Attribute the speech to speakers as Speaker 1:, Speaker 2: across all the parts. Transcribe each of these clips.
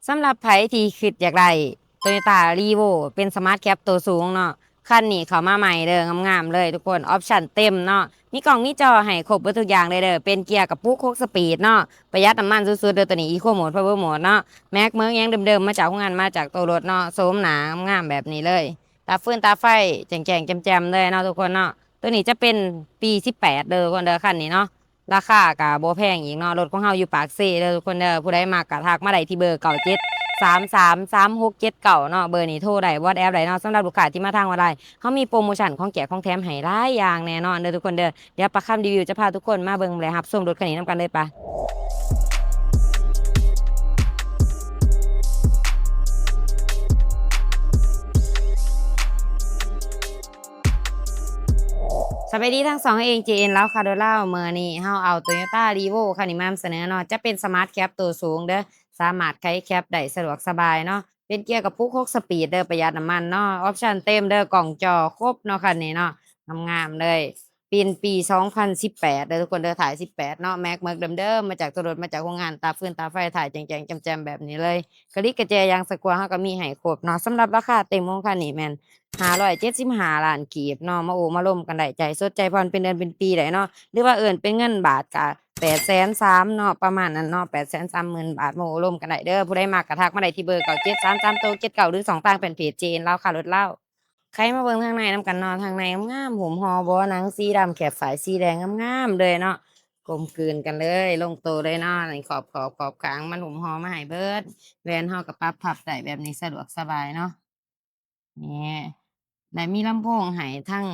Speaker 1: สำหรับไผที่คิดอยากได้ Toyota Revo เป็นสมาร์ทแคปตัวสูงเนาะคันนี้เข้ามาใหม่เด้องามๆเลยทุกคนออปชั่นเต็มเนาะมีกล่องมีจอให้ครบเบิดทุกอย่างเลยเด้อเป็นเกียร์กับปุก6สปีดเนาะประหยัดน้ำมันสุดๆเด้อตัวนี้ Eco Mode Power Mode เนาะแม็กเมืองยังเดิมๆมาจากโรงงานมาจากตัวรถเนาะโสมหนางามๆแบบนี้เลยตาฟืนตาไฟแจ่งๆแจ่มๆเลยเนาะทุกคนเนาะตัวนี้จะเป็นปี18เด้อคนเด้อคันนี้เนาะราคาก็บ่แพงอีกเนาะรถของเฮาอยู่ปากเซ่เด้อทุกคนเด้อผู้ใดมักก็ทักมาได้ที่เบอร์97 333679เนาะเบอร์นี้โทรได้วอทแอปได้เนาะสำหรับลูกค้าที่มาทางออนไลน์เขามีโปรโมชั่นของแจกของแถมให้หลายอย่างแน่นอนเด้อทุกคนเด้อเดี๋ยวประคำรีวิวจะพาทุกคนมาเบิ่งและรับชมรถคันนี้นำกันเลยปะสวัสดีทั้งสองเอง JN แล้วคาโดล่าเมื่อนี้เฮาเอา Toyota Revo คันนี้มานำเสนอเนาะจะเป็นสมาร์ทแคปตัวสูงเด้อสามารถไขแคปได้สะดวกสบายเนาะเป็นเกียร์กับปุก6สปีดเด้อประหยัดน้ำมันเนาะออปชันเต็มเด้อกล่องจอครบเนาะคันนี้เนาะงามๆเลยเป็นปี2018เด้อทุกคนเด้อถ่าย18เนาะแม็กเมิกเดิมๆมาจากตัวรถมาจากโรงงานตาฟืนตาไฟถ่ายแจ่งๆแจ่มๆแบบนี้เลยกระดิกกระแจยางสกรัวเฮาก็มีให้ครบเนาะสำหรับราคาเต็มของคันนี้แม่น 575 ล้านกีบเนาะมาโอ้มาร่วมกันได้ใจสดใจผ่อนเป็นเดือนเป็นปีได้เนาะหรือว่าเอิ้นเป็นเงินบาทก็830,000เนาะประมาณนั้นเนาะ830,000บาทมาโอ้ร่วมกันได้เด้อผู้ใดมักก็ทักมาได้ที่เบอร์9733โต79หรือ2ต่างแฟนเพจเจนเลาข่าวรถเล่าใครมาเบิ่งทางในนำกันเนาะทางในงามๆหุ้มห่อบ่หนังสีดำแขบฝายสีแดงงามๆเลยเนาะกลมกลืนกันเลยลงตัวเลยเนาะนี่ขอบขางมันหุ้มห่อมาให้เบิดแหวนเฮาก็ปรับพับได้แบบนี้สะดวกสบายเนาะ นี่และมีลำโพงให้ทั้ง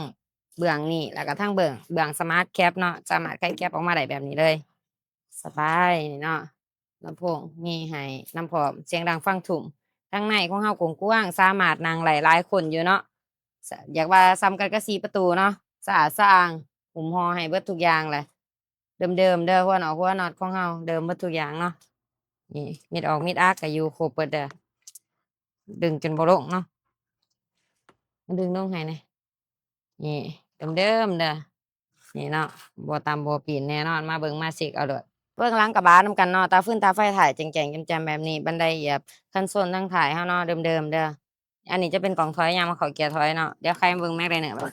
Speaker 1: เบื้องนี้แล้วก็ทั้งเบื้องสมาร์ตแคปเนาะสามารถไขแคปออกมาได้แบบนี้เลยสบายนี่เนาะลำโพงมีให้นำพร้อมเสียงดังฟังทุ่มข้างในของเฮากว้างๆสามารถนั่งหลายๆคนอยู่เนาะอยากว่าซ้ำกันกับ4ประตูเนาะสะอาดสะอ้างหุ้มห่อให้เบิดทุกอย่างเลยเดิมๆเด้อหัวน็อตของเฮาเดิมเบิดทุกอย่างเนาะนี่มิดออกมิดอักก็อยู่ครบเบิดเด้อดึงจนบ่ลงเนาะดึงลงให้แหน่ นี่เดิมๆเด้อนี่เนาะบ่ต่ำบ่ปีนแน่นอนมาเบิ่งมาเช็กเอาโลดเบิ่งหลังกระบะนำกันเนาะตาฟืนตาไฟถ่ายแจ่งๆแจ่มๆแบบนี้บันไดเหยียบคันโซลทางท้ายเฮาเนาะเดิมๆเด้ออันนี้จะเป็นกล่องถอยยางมาเข้าเกียร์ถอยเนาะเดี๋ยวใครมาเบิ่ง MacLiner เบิ่ง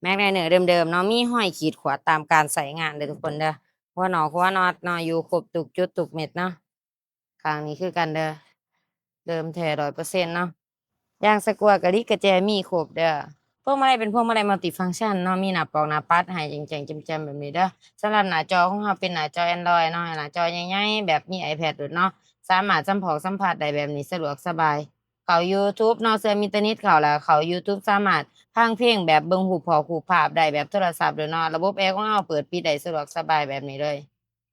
Speaker 1: MacLiner เดิมๆเนาะมีห้อยขีดขวดตามการใช้งานเด้อทุกคนเด้อหัวน็อตเนาะอยู่ครบทุกจุดทุกเม็ดเนาะข้างนี้คือกันเด้อเดิมแท้100%เนาะยางสกรัวกะลิกระแจมีครบเด้อ พวงมาลัยเป็นพวงมาลัย multi-function เนาะมีหน้าปอกหน้าปัดให้แจ้งๆแจ่มๆแบบนี้เด้อสำหรับหน้าจอของเราเป็นหน้าจอแอนดรอยเนาะหน้าจอใหญ่ๆแบบมี iPad โลดเนาะสามารถสัมผัสได้แบบนี้สะดวกสบายเข้ายูทูบเนาะเชื่อมอินเทอร์เน็ตเข้าแล้วเข้ายูทูบสามารถฟังเพลงแบบเบิ่งรูปรูปภาพได้แบบโทรศัพท์เลยเนาะระบบแอร์ของเราเปิดปิดได้สะดวกสบายแบบนี้เลย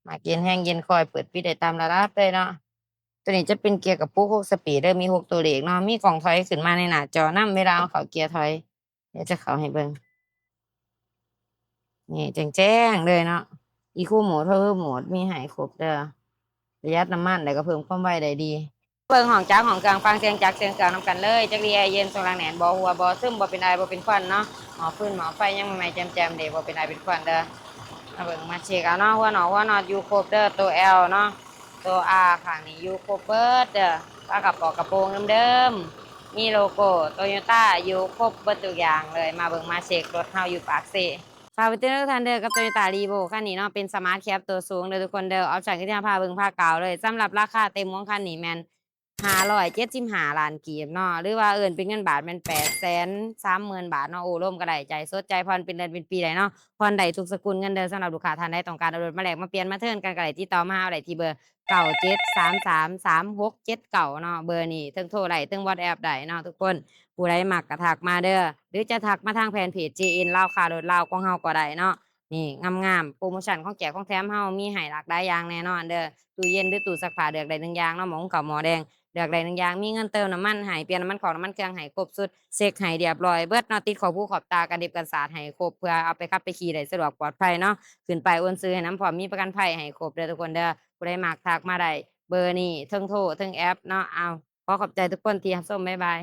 Speaker 1: มักเย็นแรงเย็นคอยเปิดปิดได้ตามระดับเลยเนาะตัวนี้จะเป็นเกียร์กับปุก6สปีดเด้อมี6ตัวเลขเนาะมีกล่องถอยขึ้นมาในหน้าจอนำเวลาเราเข้าเกียร์ถอย เดี๋ยวจะเข้าให้เบิ่งนี่แจ้งๆเลยเนาะ Eco Mode Power Mode มีให้ครบเด้อประหยัดน้ำมันแล้วก็เพิ่มความไวได้ดีเบิ่งห้องจักห้องเครื่องฟังเสียงจักเสียงเครื่องนำกันเลยจักดีแอร์เย็นทรงล่างแหนนบ่หัวบ่ซึมบ่เป็นไอบ่เป็นควันเนาะหม้อฟืนหม้อไฟยังใหม่ๆแจ่มๆเด้บ่เป็นไอเป็นควันเด้อมาเบิ่งมาเช็กเอาเนาะหัวน็อตอยู่ครบเด้อตัว L เนาะตัว R ข้างนี้อยู่ครบเบิดเด้อฝากระป๋อกระโปรงเดิมๆมีโลโก้ Toyota อยู่ครบเบิดทุกอย่างเลยมาเบิ่งมาเช็กรถเฮาอยู่ปากเซ ฝากไปเตือนทุกท่านเด้อกับ Toyota Revo คันนี้เนาะเป็นสมาร์ทแคปตัวสูงเด้อทุกคนเด้อออปชันที่จะพาเบิ่งพาเก่าวเลยสำหรับราคาเต็มของคันนี้แม่น575 ล้านกีบเนาะหรือว่าเอิ้นเป็นเงินบาทแม่น830,000 บาทเนาะโอ้ร่วมก็ได้ใจสดใจผ่อนเป็นเดือนเป็นปีได้เนาะผ่อนได้ทุกสกุลเงินเดือนสำหรับลูกค้าท่านใดต้องการเอารถมาแลกมาเปลี่ยนมาเทิร์นกันก็ได้ติดต่อมาหาเราได้ที่เบอร์97333679เนาะเบอร์นี้เทิงโทรได้เทิง WhatsApp ได้เนาะทุกคน ผู้ใดมักก็ทักมาเด้อหรือจะทักมาทางแฟนเพจ JN ลาวข่าวรถลาวของเฮาก็ได้เนาะนี่งามๆโพรโมชันของแจกของแถมเฮามีให้หลากหลายอย่างแน่นอนเด้อตู้เย็นหรือตู้ซักผ้าเลือกได้1อย่างเนาะหม้อหุงข้าวหม้อแดงเลือกได้1อย่างมีเงินเติมน้ำมันให้เปลี่ยนน้ำมันของน้ำมันเครื่องให้ครบสุดเช็กให้เรียบร้อยเบิดเนาะติดขอบหูขอบตากันดิบกันสาดให้ครบเพื่อเอาไปขับไปขี่ได้สะดวกปลอดภัยเนาะขึ้นไปโอนซื้อให้น้ำพร้อมมีประกันภัยให้ครบเด้อทุกคนเด้อผู้ใดมักทักมาได้เบอร์นี้เทิงโทรเทิงแอปเนาะเอาขอขอบใจทุกคนที่รับชมบ๊ายบาย